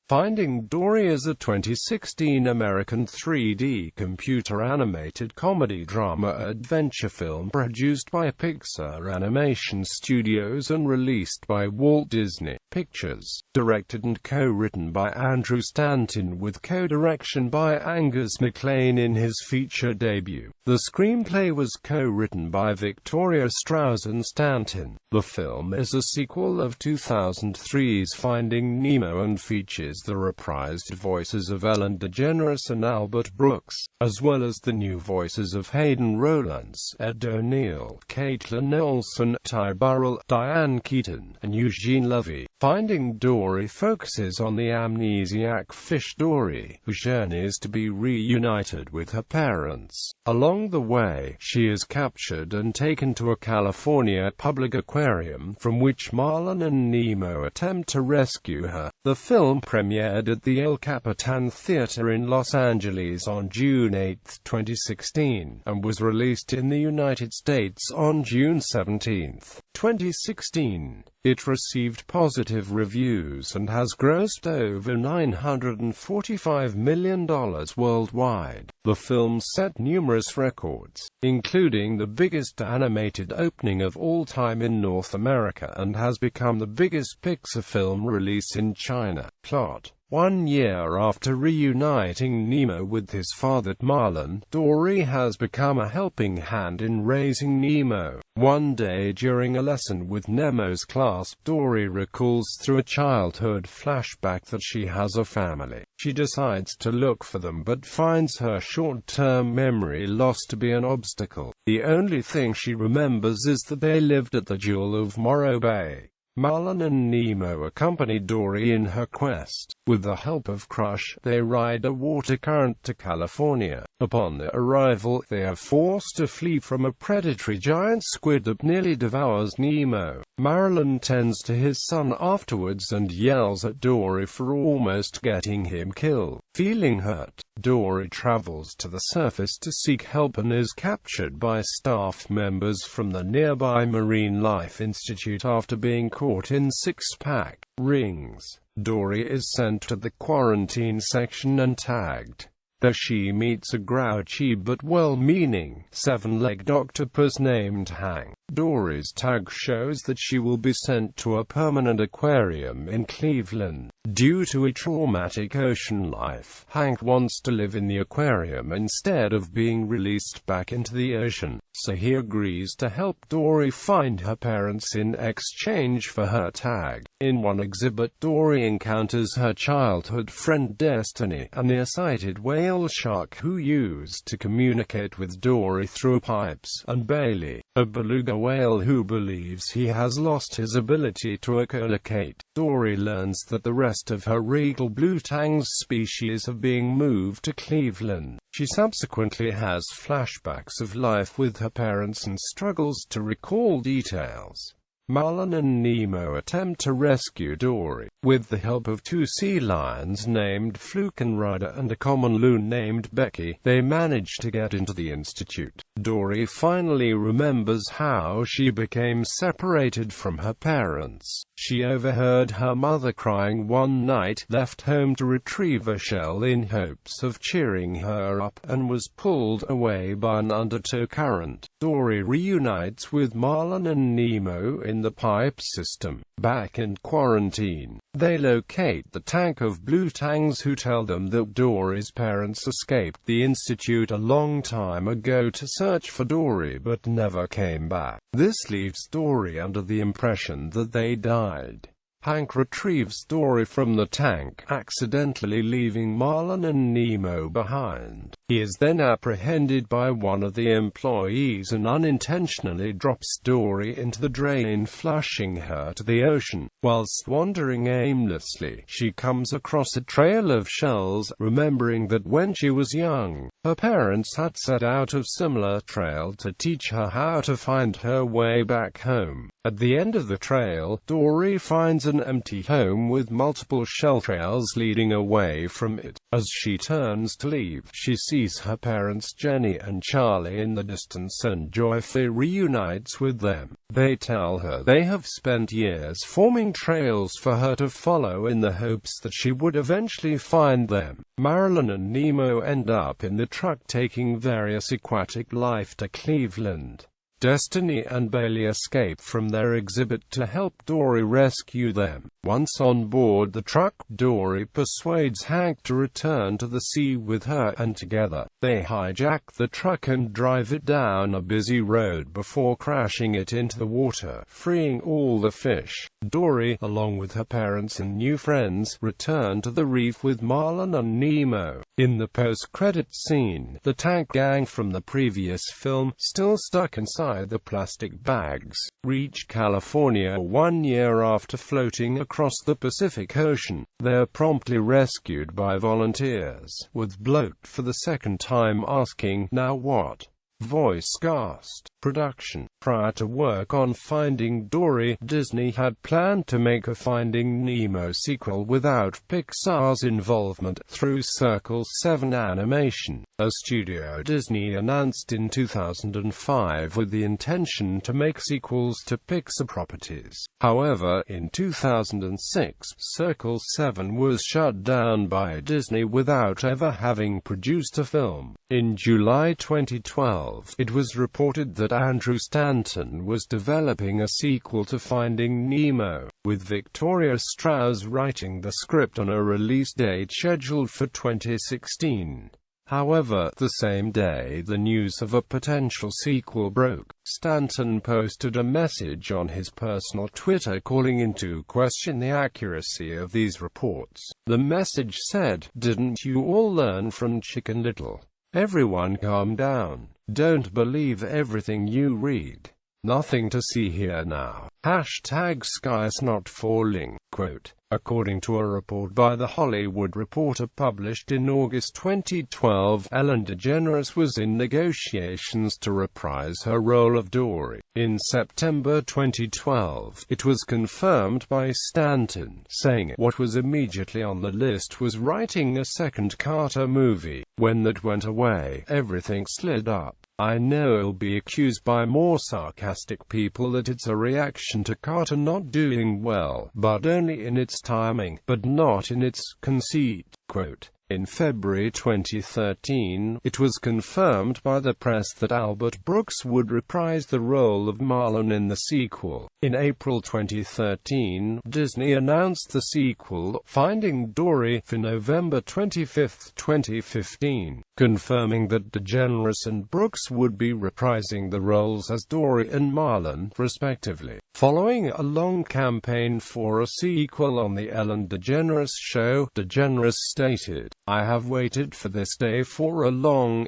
Finding Dory is a 2016 American 3D computer-animated comedy-drama-adventure film produced by Pixar Animation Studios and released by Walt Disney Pictures. Directed and co-written by Andrew Stanton with co-direction by Angus MacLane in his feature debut. The screenplay was co-written by Victoria Strouse and Stanton. The film is a sequel of 2003's Finding Nemo and features the reprised voices of Ellen DeGeneres and Albert Brooks, as well as the new voices of Hayden Rolence, Ed O'Neill, Kaitlin Olson, Burrell, Diane Keaton, and Eugene Levy.Finding Dory focuses on the amnesiac fish Dory, who journeys to be reunited with her parents. Along the way, she is captured and taken to a California public aquarium, from which Marlin and Nemo attempt to rescue her. The film premiered at the El Capitan Theater in Los Angeles on June 8, 2016, and was released in the United States on June 17, 2016. It received positive reviews and has grossed over $945 million worldwide. The film set numerous records, including the biggest animated opening of all time in North America, and has become the biggest Pixar film release in China. Plot: 1 year after reuniting Nemo with his father Marlin, Dory has become a helping hand in raising Nemo. One day during a lesson with Nemo's class, Dory recalls through a childhood flashback that she has a family. She decides to look for them but finds her short-term memory loss to be an obstacle. The only thing she remembers is that they lived at the Jewel of Morro Bay. Marlin and Nemo accompany Dory in her quest. With the help of Crush, they ride a water current to California. Upon their arrival, they are forced to flee from a predatory giant squid that nearly devours Nemo. Marlin tends to his son afterwards and yells at Dory for almost getting him killed. Feeling hurt, Dory travels to the surface to seek help and is captured by staff members from the nearby Marine Life Institute after being caught in six-pack rings. Dory is sent to the quarantine section and tagged. There she meets a grouchy but well-meaning, seven-legged octopus named Hank. Dory's tag shows that she will be sent to a permanent aquarium in Cleveland. Due to a traumatic ocean life, Hank wants to live in the aquarium instead of being released back into the ocean, so he agrees to help Dory find her parents in exchange for her tag. In one exhibit, Dory encounters her childhood friend Destiny, a nearsighted whale shark who used to communicate with Dory through pipes, and Bailey, a beluga whale who believes he has lost his ability to echolocate. Dory learns that the rest of her regal blue tangs species are being moved to Cleveland. She subsequently has flashbacks of life with her parents and struggles to recall details. Marlin and Nemo attempt to rescue Dory. With the help of two sea lions named Fluke and Ryder and a common loon named Becky, they manage to get into the institute. Dory finally remembers how she became separated from her parents. She overheard her mother crying one night, left home to retrieve a shell in hopes of cheering her up, and was pulled away by an undertow current. Dory reunites with Marlin and Nemo in the pipe system. Back in quarantine, they locate the tank of blue tangs who tell them that Dory's parents escaped the institute a long time ago to search for Dory but never came back. This leaves Dory under the impression that they died. Hank retrieves Dory from the tank, accidentally leaving Marlin and Nemo behind. He is then apprehended by one of the employees and unintentionally drops Dory into the drain, flushing her to the ocean. Whilst wandering aimlessly, she comes across a trail of shells, remembering that when she was young, her parents had set out a similar trail to teach her how to find her way back home. At the end of the trail, Dory finds an empty home with multiple shell trails leading away from it. As she turns to leave, she sees her parents Jenny and Charlie in the distance and joyfully reunites with them. They tell her they have spent years forming trails for her to follow in the hopes that she would eventually find them. Marilyn and Nemo end up in the truck taking various aquatic life to Cleveland. Destiny and Bailey escape from their exhibit to help Dory rescue them. Once on board the truck, Dory persuades Hank to return to the sea with her, and together, they hijack the truck and drive it down a busy road before crashing it into the water, freeing all the fish. Dory, along with her parents and new friends, return to the reef with Marlin and Nemo. In the post-credit scene, the tank gang from the previous film, still stuck inside the plastic bags, reach California 1 year after floating across the Pacific Ocean. They're promptly rescued by volunteers, with Bloat for the second time asking, "Now what?" Voice cast. Production. Prior to work on Finding Dory, Disney had planned to make a Finding Nemo sequel without Pixar's involvement, through Circle 7 Animation, a studio Disney announced in 2005 with the intention to make sequels to Pixar properties. However, in 2006, Circle 7 was shut down by Disney without ever having produced a film. In July 2012, it was reported that Andrew Stanton was developing a sequel to Finding Nemo, with Victoria Strouse writing the script on a release date scheduled for 2016. However, the same day the news of a potential sequel broke, Stanton posted a message on his personal Twitter calling into question the accuracy of these reports. The message said, "Didn't you all learn from Chicken Little? Everyone calm down. Don't believe everything you read. Nothing to see here now. Hashtag sky's not falling." Quote. According to a report by The Hollywood Reporter published in August 2012, Ellen DeGeneres was in negotiations to reprise her role of Dory. In September 2012, it was confirmed by Stanton, saying what was immediately on the list was writing a second Carter movie. When that went away, everything slid up. I know I'll be accused by more sarcastic people that it's a reaction to Carter not doing well, but only in its timing, but not in its conceit. Quote. In February 2013, it was confirmed by the press that Albert Brooks would reprise the role of Marlin in the sequel. In April 2013, Disney announced the sequel, Finding Dory, for November 25, 2015, confirming that DeGeneres and Brooks would be reprising the roles as Dory and Marlin, respectively. Following a long campaign for a sequel on The Ellen DeGeneres Show, DeGeneres stated, "I have waited for this day for a long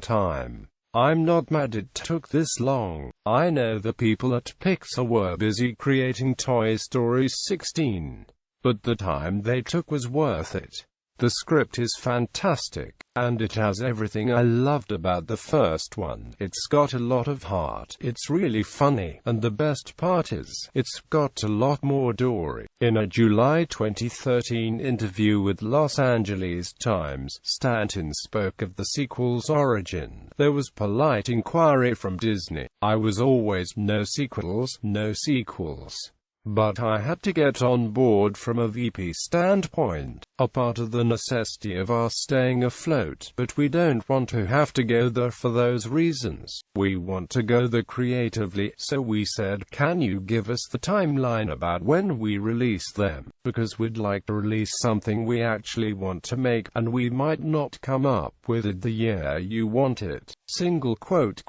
time. I'm not mad it took this long. I know the people at Pixar were busy creating Toy Story 16. But the time they took was worth it. The script is fantastic, and it has everything I loved about the first one. It's got a lot of heart, it's really funny, and the best part is, it's got a lot more Dory." In a July 2013 interview with Los Angeles Times, Stanton spoke of the sequel's origin. "There was polite inquiry from Disney. I was always, no sequels, no sequels. But I had to get on board from a VP standpoint, a part of the necessity of our staying afloat, but we don't want to have to go there for those reasons. We want to go there creatively, so we said, can you give us the timeline about when we release them? Because we'd like to release something we actually want to make, and we might not come up with it the year you want it." Single quote.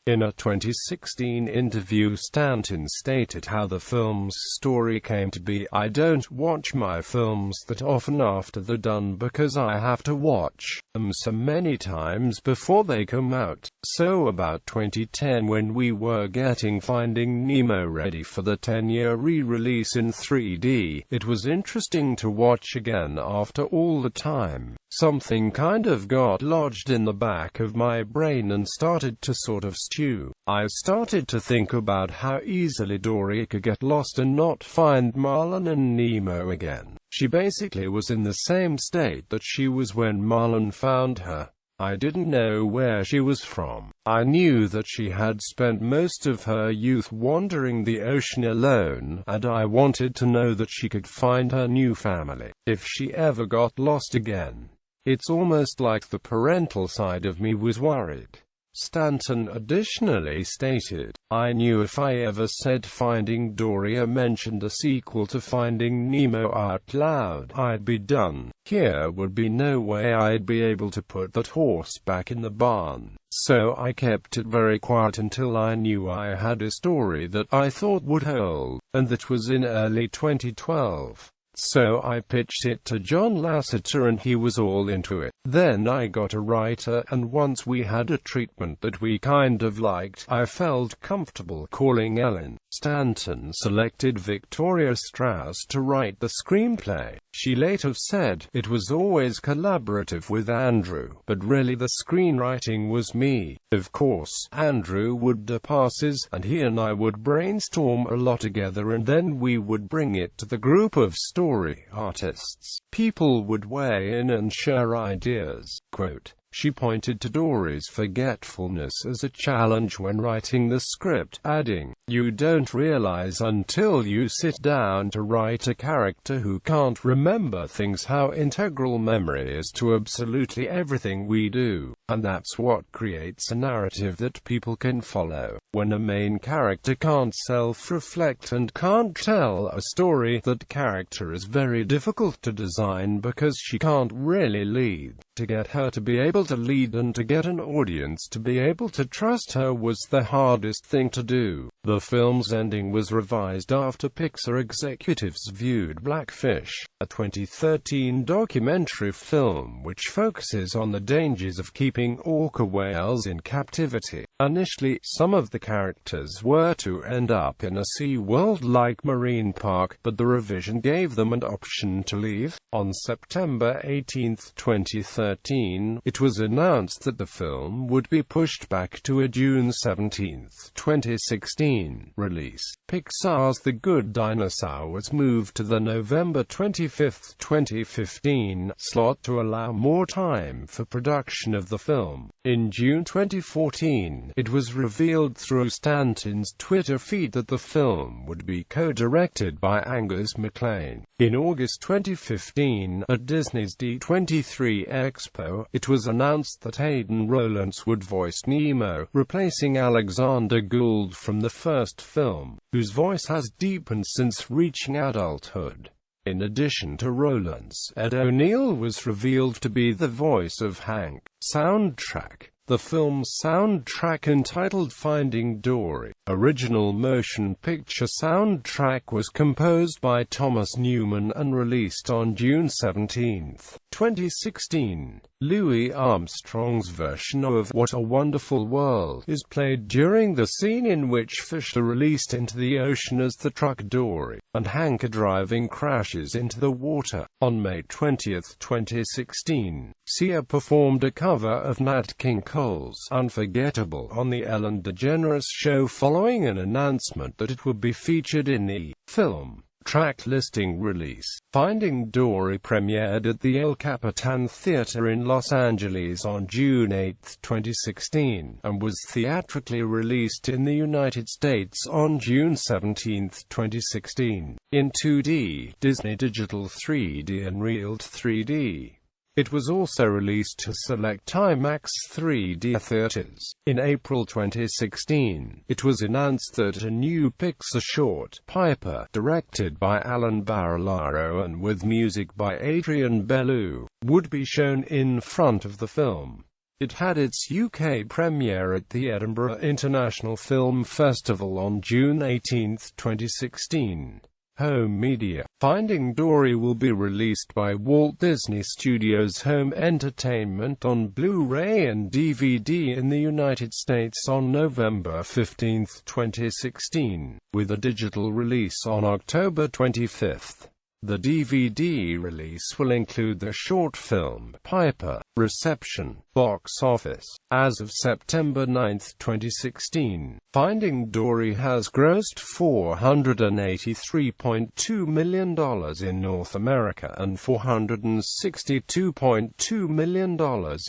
In a 2016 interview, Stanton stated how the film's story came to be. "I don't watch my films that often after they're done because I have to watch them so many times before they come out. So about 2010, when we were getting Finding Nemo ready for the 10-year re-release in 3D, it was interesting to watch again after all the time. Something kind of got lodged in the back of my brain and started to sort of stew. I started to think about how easily Dory could get lost and not find Marlin and Nemo again. She basically was in the same state that she was when Marlin found her. I didn't know where she was from. I knew that she had spent most of her youth wandering the ocean alone, and I wanted to know that she could find her new family, if she ever got lost again. It's almost like the parental side of me was worried. Stanton additionally stated, I knew if I ever said Finding Dory or mentioned a sequel to Finding Nemo out loud, I'd be done. Here would be no way I'd be able to put that horse back in the barn. So I kept it very quiet until I knew I had a story that I thought would hold, and that was in early 2012. So I pitched it to John Lasseter and he was all into it. Then I got a writer, and once we had a treatment that we kind of liked, I felt comfortable calling Ellen. Stanton selected Victoria Strouse to write the screenplay. She later said, it was always collaborative with Andrew, but really the screenwriting was me. Of course, Andrew would do passes, and he and I would brainstorm a lot together and then we would bring it to the group of story artists. People would weigh in and share ideas. Quote, she pointed to Dory's forgetfulness as a challenge when writing the script, adding, you don't realize until you sit down to write a character who can't remember things how integral memory is to absolutely everything we do. And that's what creates a narrative that people can follow. When a main character can't self-reflect and can't tell a story, that character is very difficult to design because she can't really lead. To get her to be able to lead and to get an audience to be able to trust her was the hardest thing to do. The film's ending was revised after Pixar executives viewed Blackfish, a 2013 documentary film which focuses on the dangers of keeping orca whales in captivity. Initially, some of the characters were to end up in a SeaWorld-like marine park, but the revision gave them an option to leave. On September 18, 2013, it was announced that the film would be pushed back to a June 17, 2016 release. Pixar's The Good Dinosaur was moved to the November 25, 2015 slot to allow more time for production of the film. In June 2014, it was revealed through Stanton's Twitter feed that the film would be co-directed by Angus MacLane. In August 2015, at Disney's D23 Expo, it was announced that Hayden Rolence would voice Nemo, replacing Alexander Gould from the first film, whose voice has deepened since reaching adulthood. In addition to Rolence, Ed O'Neill was revealed to be the voice of Hank. Soundtrack. The film's soundtrack, entitled Finding Dory, original motion picture soundtrack, was composed by Thomas Newman and released on June 17, 2016. Louis Armstrong's version of What a Wonderful World is played during the scene in which fish are released into the ocean as the truck Dory and Hank are driving crashes into the water. On May 20, 2016, Sia performed a cover of Nat King Cole's Unforgettable on the Ellen DeGeneres show following an announcement that it would be featured in the film track listing release. Finding Dory premiered at the El Capitan Theater in Los Angeles on June 8, 2016, and was theatrically released in the United States on June 17, 2016, in 2D, Disney Digital 3D and Real 3D. It was also released to select IMAX 3D theaters. In April 2016, it was announced that a new Pixar short, Piper, directed by Alan Barillaro and with music by Adrian Belew, would be shown in front of the film. It had its UK premiere at the Edinburgh International Film Festival on June 18, 2016. Home media. Finding Dory will be released by Walt Disney Studios Home Entertainment on Blu-ray and DVD in the United States on November 15, 2016, with a digital release on October 25. The DVD release will include the short film, Piper. Reception. Box office. As of September 9, 2016, Finding Dory has grossed $483.2 million in North America and $462.2 million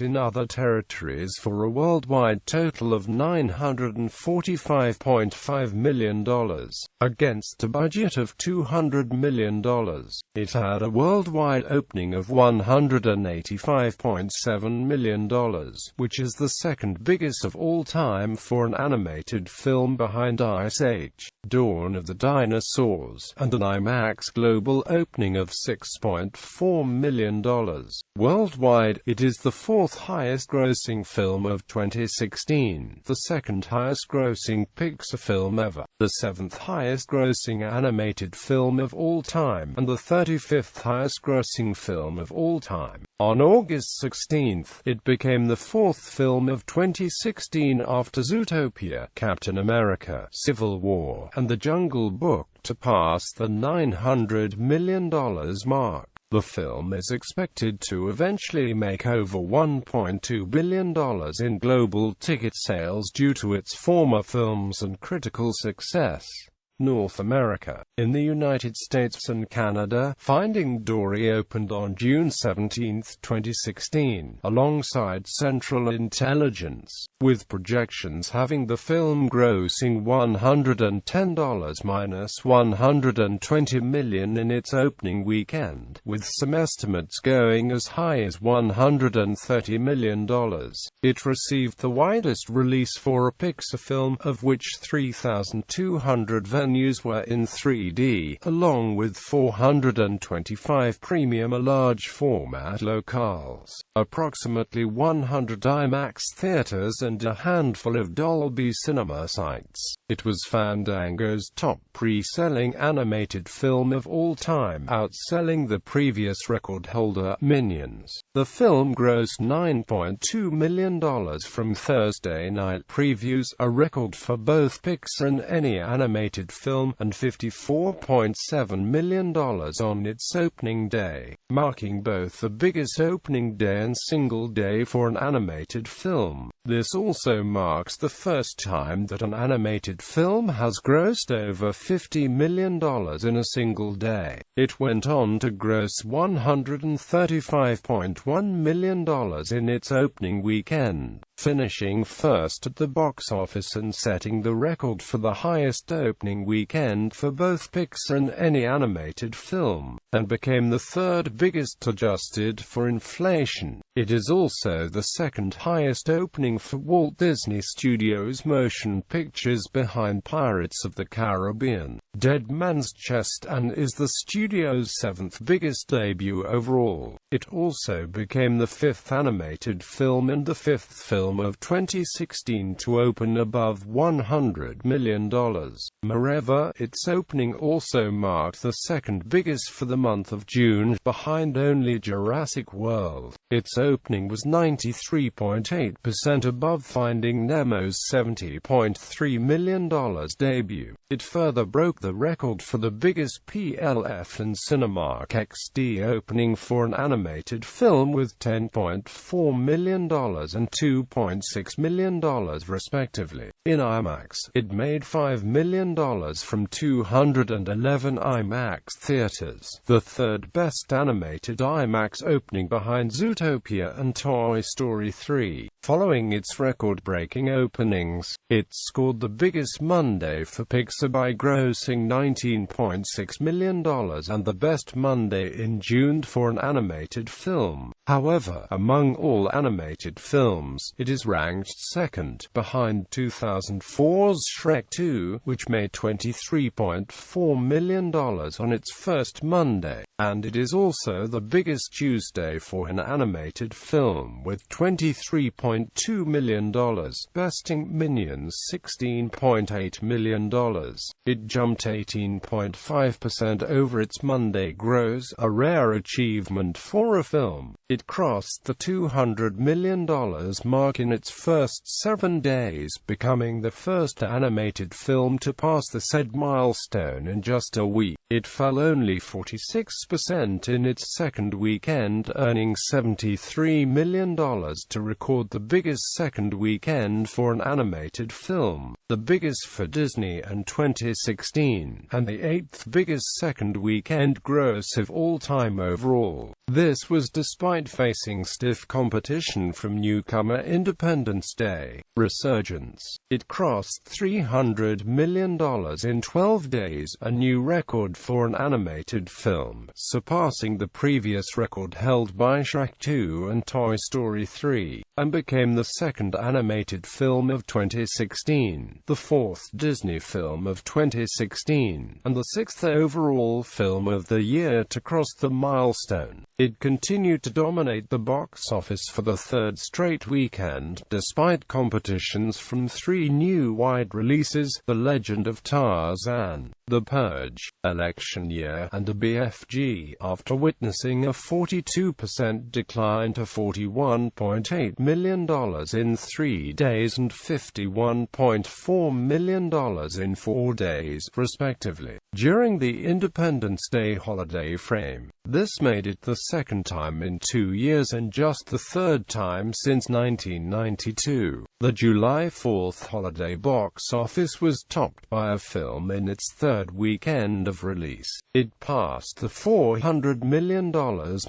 in other territories for a worldwide total of $945.5 million, against a budget of $200 million. It had a worldwide opening of $185.7 million, which is the second biggest of all time for an animated film behind Ice Age, Dawn of the Dinosaurs, and an IMAX global opening of $6.4 million. Worldwide, it is the fourth highest-grossing film of 2016, the second highest-grossing Pixar film ever, the seventh highest-grossing animated film of all time, and the 35th highest-grossing film of all time. On August 16, it became the fourth film of 2016 after Zootopia, Captain America: Civil War, and The Jungle Book to pass the $900 million mark. The film is expected to eventually make over $1.2 billion in global ticket sales due to its former films and critical success. North America. In the United States and Canada, Finding Dory opened on June 17, 2016, alongside Central Intelligence, with projections having the film grossing $110–120 million in its opening weekend, with some estimates going as high as $130 million. It received the widest release for a Pixar film, of which 3,200 venues were in 3D, along with 425 premium large-format locales, approximately 100 IMAX theaters and a handful of Dolby Cinema sites. It was Fandango's top pre-selling animated film of all time, outselling the previous record holder, Minions. The film grossed $9.2 million from Thursday night previews, a record for both Pixar and any animated film, and $54.7 million on its opening day, marking both the biggest opening day and single day for an animated film. This also marks the first time that an animated film has grossed over $50 million in a single day. It went on to gross $135.1 million in its opening weekend, finishing first at the box office and setting the record for the highest opening weekend for both Pixar and any animated film, and became the third biggest adjusted for inflation. It is also the second highest opening for Walt Disney Studios Motion Pictures behind Pirates of the Caribbean, Dead Man's Chest, and is the studio's seventh biggest debut overall. It also became the fifth animated film and the fifth film of 2016 to open above $100 million. Moreover, its opening also marked the second biggest for the month of June, behind only Jurassic World. Its opening was 93.8% above Finding Nemo's $70.3 million debut. It further broke the record for the biggest PLF and Cinemark XD opening for an animated film, with $10.4 million and $2.6 million respectively. In IMAX, it made $5 million from 211 IMAX theaters, the third best animated IMAX opening behind Zootopia and Toy Story 3. Following its record-breaking openings, it scored the biggest Monday for Pixar by grossing $19.6 million and the best Monday in June for an animated film. However, among all animated films, it is ranked second, behind 2004's Shrek 2, which made $23.4 million on its first Monday, and it is also the biggest Tuesday for an animated film, with $23.2 million, besting Minions' $16.8 million. It jumped 18.5% over its Monday gross, a rare achievement for a film. It crossed the $200 million mark in its first 7 days, becoming the first animated film to pass the said milestone in just a week. It fell only 46% in its second weekend, earning $73 million to record the biggest second weekend for an animated film, the biggest for Disney in 2016, and the 8th biggest second weekend gross of all time overall. This was despite facing stiff competition from newcomer Independence Day. Resurgence. It crossed $300 million in 12 days, a new record for an animated film, surpassing the previous record held by Shrek 2 and Toy Story 3, and became the second animated film of 2016, the fourth Disney film of 2016, and the sixth overall film of the year to cross the milestone. It continued to dominate the box office for the third straight weekend, despite competitions from 3 new wide releases: The Legend of Tarzan, The Purge, Election Year, and a BFG, after witnessing a 42% decline to $41.8 million in 3 days and $51.4 million in 4 days, respectively, during the Independence Day holiday frame. This made it the second time in 2 years and just the third time since 1992. The July 4th holiday box office was topped by a film in its third weekend of release. It passed the $400 million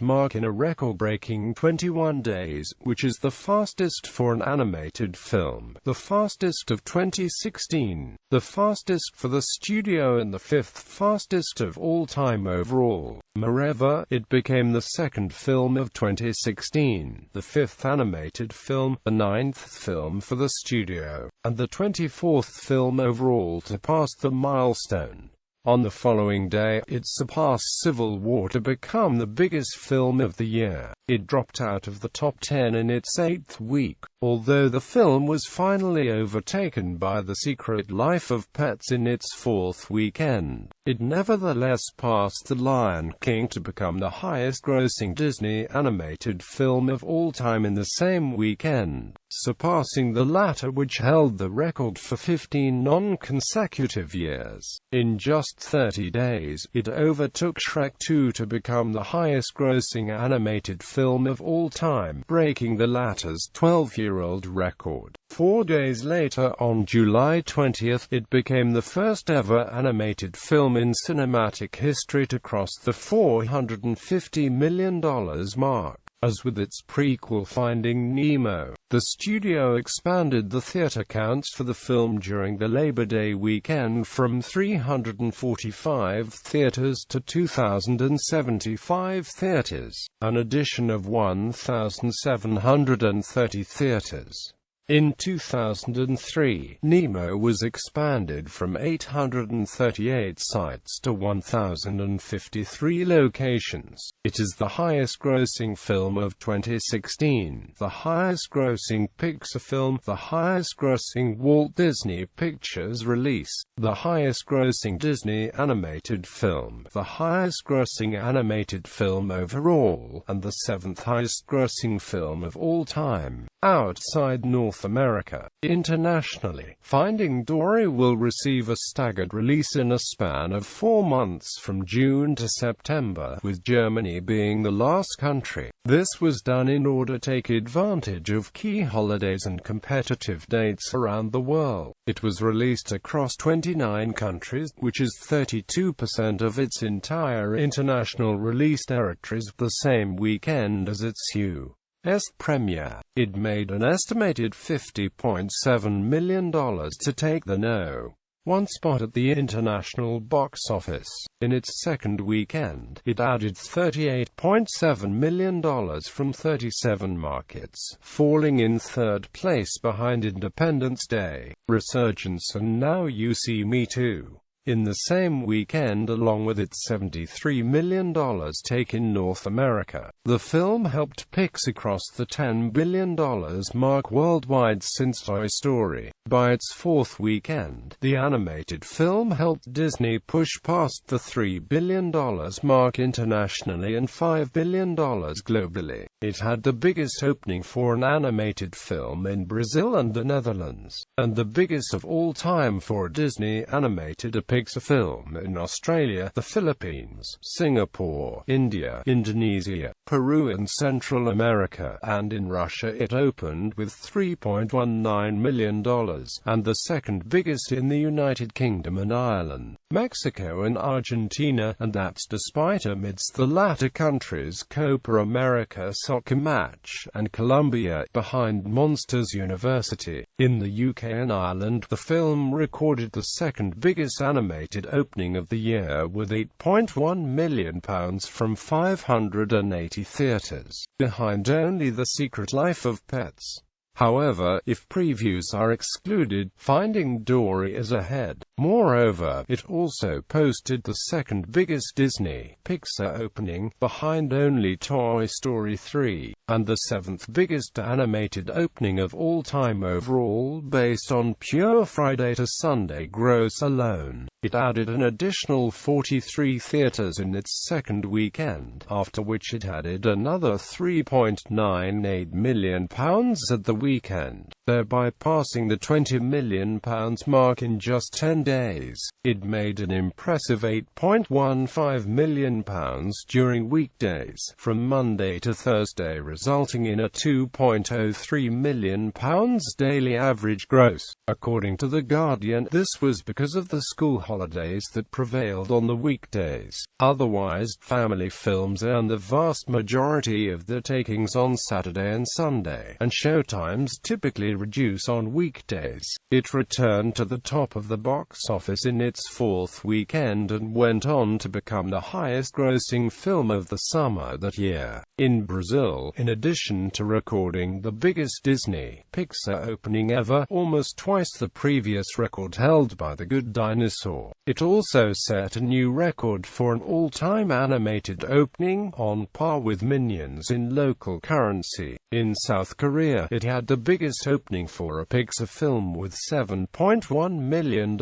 mark in a record-breaking 21 days, which is the fastest for an animated film, the fastest of 2016, the fastest for the studio and the 5th fastest of all time overall. Moreover, it became the second film of 2016, the 5th animated film, the 9th film for the studio, and the 24th film overall to pass the milestone. On the following day, it surpassed Civil War to become the biggest film of the year. It dropped out of the top 10 in its 8th week, although the film was finally overtaken by The Secret Life of Pets in its 4th weekend. It nevertheless passed The Lion King to become the highest-grossing Disney animated film of all time in the same weekend, surpassing the latter, which held the record for 15 non-consecutive years. In just 30 days, it overtook Shrek 2 to become the highest-grossing animated film of all time, breaking the latter's 12-year-old record. 4 days later, on July 20th, it became the first-ever animated film in cinematic history to cross the $450 million mark. As with its prequel Finding Nemo, the studio expanded the theater counts for the film during the Labor Day weekend from 345 theaters to 2,075 theaters, an addition of 1,730 theaters. In 2003, Nemo was expanded from 838 sites to 1,053 locations. It is the highest-grossing film of 2016, the highest-grossing Pixar film, the highest-grossing Walt Disney Pictures release, the highest-grossing Disney animated film, the highest-grossing animated film overall, and the 7th highest-grossing film of all time. Outside North America. Internationally, Finding Dory will receive a staggered release in a span of 4 months from June to September, with Germany being the last country. This was done in order to take advantage of key holidays and competitive dates around the world. It was released across 29 countries, which is 32% of its entire international release territories, the same weekend as its U.S. premiere. It made an estimated $50.7 million to take the No. 1 spot at the international box office. In its second weekend, it added $38.7 million from 37 markets, falling in third place behind Independence Day, Resurgence and Now You See Me Too. In the same weekend, along with its $73 million take in North America, the film helped Pixar cross the $10 billion mark worldwide since Toy Story. By its fourth weekend, the animated film helped Disney push past the $3 billion mark internationally and $5 billion globally. It had the biggest opening for an animated film in Brazil and the Netherlands, and the biggest of all time for a Disney animated Pixar film in Australia, the Philippines, Singapore, India, Indonesia, Peru and Central America, and in Russia it opened with $3.19 million, and the second biggest in the United Kingdom and Ireland, Mexico and Argentina, and that's despite amidst the latter countries' Copa America soccer match, and Colombia, behind Monsters University. In the UK and Ireland, the film recorded the second biggest animated opening of the year with £8.1 million from 580 theatres, behind only The Secret Life of Pets. However, if previews are excluded, Finding Dory is ahead. Moreover, it also posted the second biggest Disney Pixar opening, behind only Toy Story 3, and the seventh biggest animated opening of all time overall based on pure Friday to Sunday gross alone. It added an additional 43 theaters in its second weekend, after which it added another £3.98 million at the weekend, thereby passing the £20 million mark in just 10 days. It made an impressive £8.15 million during weekdays, from Monday to Thursday, resulting in a £2.03 million daily average gross. According to The Guardian, this was because of the school holidays that prevailed on the weekdays. Otherwise, family films earn the vast majority of their takings on Saturday and Sunday, and showtimes typically reduce on weekdays. It returned to the top of the box office in its fourth weekend and went on to become the highest-grossing film of the summer that year. In Brazil, in addition to recording the biggest Disney Pixar opening ever, almost twice the previous record held by The Good Dinosaur, it also set a new record for an all-time animated opening, on par with Minions in local currency. In South Korea, it had the biggest opening for a Pixar film with $7.1 million,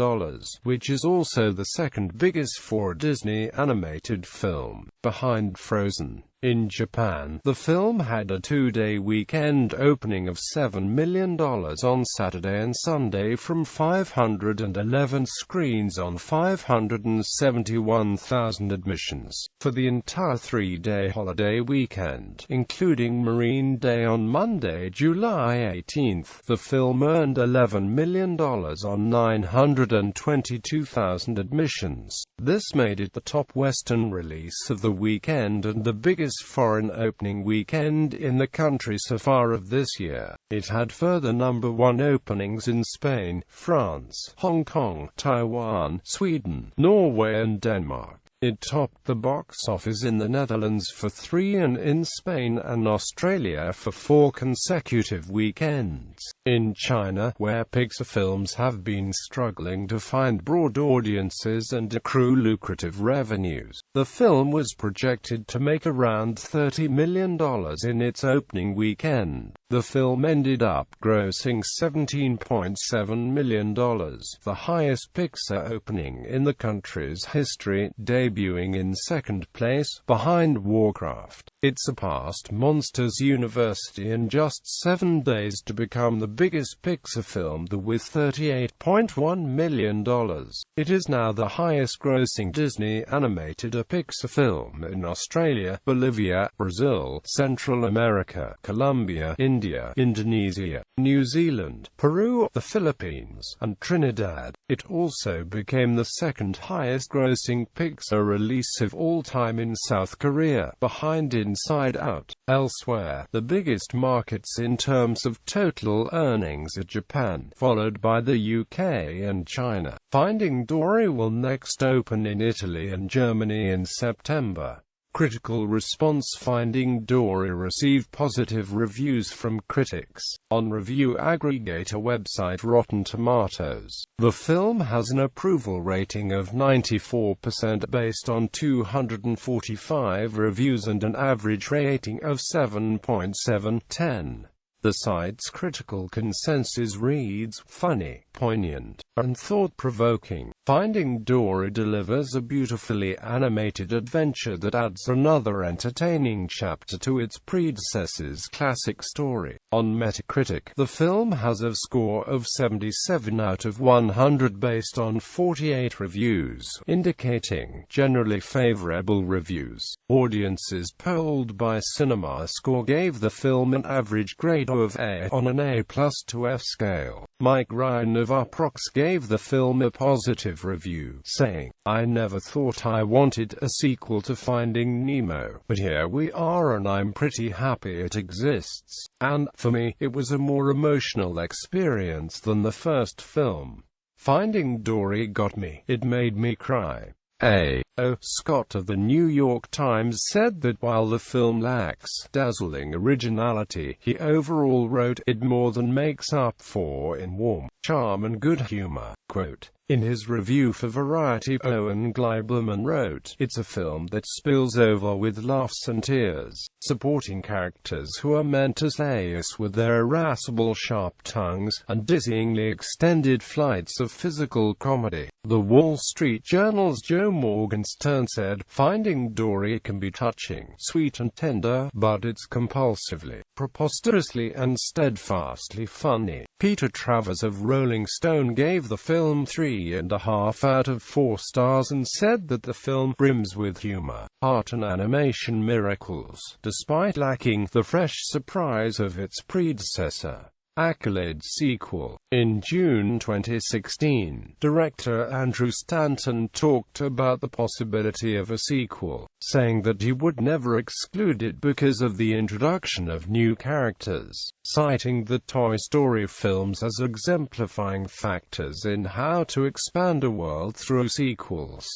which is also the second biggest for a Disney animated film, behind Frozen. In Japan, the film had a two-day weekend opening of $7 million on Saturday and Sunday from 511 screens on 571,000 admissions. For the entire three-day holiday weekend, including Marine Day on Monday, July 18th, the film earned $11 million on 922,000 admissions. This made it the top Western release of the weekend and the biggest foreign opening weekend in the country so far of this year. It had further number one openings in Spain, France, Hong Kong, Taiwan, Sweden, Norway and Denmark. It topped the box office in the Netherlands for 3 and in Spain and Australia for 4 consecutive weekends. In China, where Pixar films have been struggling to find broad audiences and accrue lucrative revenues, the film was projected to make around $30 million in its opening weekend. The film ended up grossing $17.7 million, the highest Pixar opening in the country's history, debuting in second place, behind Warcraft. It surpassed Monsters University in just 7 days to become the biggest Pixar film with $38.1 million. It is now the highest-grossing Disney animated Pixar film in Australia, Bolivia, Brazil, Central America, Colombia, India, Indonesia, New Zealand, Peru, the Philippines, and Trinidad. It also became the second highest-grossing Pixar release of all time in South Korea, behind Inside Out. Elsewhere, the biggest markets in terms of total earnings are Japan, followed by the UK and China. Finding Dory will next open in Italy and Germany in September. Critical response: Finding Dory received positive reviews from critics. On review aggregator website Rotten Tomatoes, the film has an approval rating of 94% based on 245 reviews and an average rating of 7.7/10. The site's critical consensus reads, "Funny, poignant, and thought-provoking. Finding Dory delivers a beautifully animated adventure that adds another entertaining chapter to its predecessor's classic story." On Metacritic, the film has a score of 77 out of 100 based on 48 reviews, indicating generally favorable reviews. Audiences polled by CinemaScore gave the film an average grade of A on an A+ to F scale. Mike Ryan of Uproxx gave the film a positive review, saying, "I never thought I wanted a sequel to Finding Nemo, but here we are and I'm pretty happy it exists. And, for me, it was a more emotional experience than the first film. Finding Dory got me. It made me cry." A.O. Scott of the New York Times said that while the film lacks dazzling originality, he overall wrote, "It more than makes up for in warmth, charm and good humor." Quote, in his review for Variety, Owen Gleiberman wrote, "It's a film that spills over with laughs and tears, supporting characters who are meant to slay us with their irascible sharp tongues, and dizzyingly extended flights of physical comedy." The Wall Street Journal's Joe Morgenstern said, "Finding Dory can be touching, sweet and tender, but it's compulsively, preposterously and steadfastly funny." Peter Travers of Rolling Stone gave the film 3.5 out of 4 stars and said that the film brims with humor, art and animation miracles, despite lacking the fresh surprise of its predecessor. Accolade sequel. In June 2016, director Andrew Stanton talked about the possibility of a sequel, saying that he would never exclude it because of the introduction of new characters, citing the Toy Story films as exemplifying factors in how to expand a world through sequels.